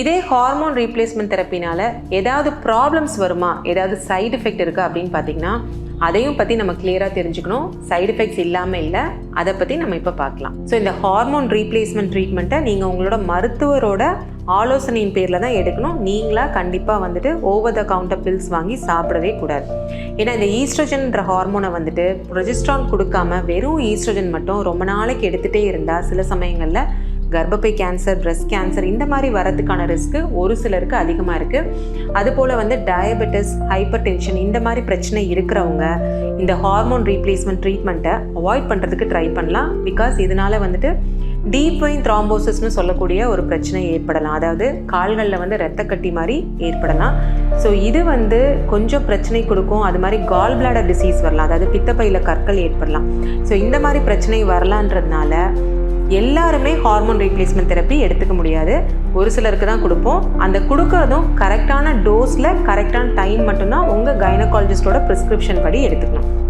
இதே hormone replacement தெரப்பினால ஏதாவது problems வருமா, ஏதாவது சைடு எஃபெக்ட் இருக்குது அப்படின்னு பார்த்தீங்கன்னா அதையும் பற்றி நம்ம கிளியராக தெரிஞ்சுக்கணும். சைடு எஃபெக்ட்ஸ் இல்லாமல் இல்லை, அதை பற்றி நம்ம இப்போ பார்க்கலாம். ஸோ இந்த ஹார்மோன் ரீப்ளேஸ்மெண்ட் ட்ரீட்மெண்ட்டை நீங்கள் உங்களோட மருத்துவரோட ஆலோசனையின் பேரில் தான் எடுக்கணும். நீங்களாக கண்டிப்பாக வந்துட்டு ஓவர் த கவுண்டர் பில்ஸ் வாங்கி சாப்பிடவே கூடாது. ஏன்னா இந்த ஈஸ்ட்ரோஜன்ன்ற ஹார்மோனை வந்துட்டு ப்ரொஜெஸ்ட்ரான் கொடுக்காம வெறும் ஈஸ்ட்ரோஜன் மட்டும் ரொம்ப நாளைக்கு எடுத்துகிட்டே இருந்தால் சில சமயங்களில் கர்ப்பப்பை கேன்சர், பிரெஸ்ட் கேன்சர் இந்த மாதிரி வரதுக்கான ரிஸ்க்கு ஒரு சிலருக்கு அதிகமாக இருக்குது. அதுபோல் வந்து டயபெட்டிஸ், ஹைப்பர் டென்ஷன் இந்த மாதிரி பிரச்சனை இருக்கிறவங்க இந்த ஹார்மோன் ரீப்ளேஸ்மெண்ட் ட்ரீட்மெண்ட்டை அவாய்ட் பண்ணுறதுக்கு ட்ரை பண்ணலாம். பிகாஸ் இதனால் வந்துட்டு டீப் வெயின் த்ராம்போசிஸ்னு சொல்லக்கூடிய ஒரு பிரச்சனை ஏற்படலாம். அதாவது கால்களில் வந்து ரத்தக்கட்டி மாதிரி ஏற்படலாம். ஸோ இது வந்து கொஞ்சம் பிரச்சனை கொடுக்கும். அது மாதிரி கால் பிளாடர் டிசீஸ் வரலாம், அதாவது பித்தப்பையில் கற்கள் ஏற்படலாம். ஸோ இந்த மாதிரி பிரச்சனை வரலான்றதுனால எல்லாருமே ஹார்மோன் ரீப்ளேஸ்மெண்ட் தெரப்பி எடுத்துக்க முடியாது. ஒரு சிலருக்கு தான் கொடுப்போம். அந்த கொடுக்கறதும் கரெக்டான டோஸில் கரெக்டான டைம் மட்டும்தான் உங்கள் கைனகாலஜிஸ்டோட ப்ரிஸ்கிரிப்ஷன் படி எடுத்துக்கணும்.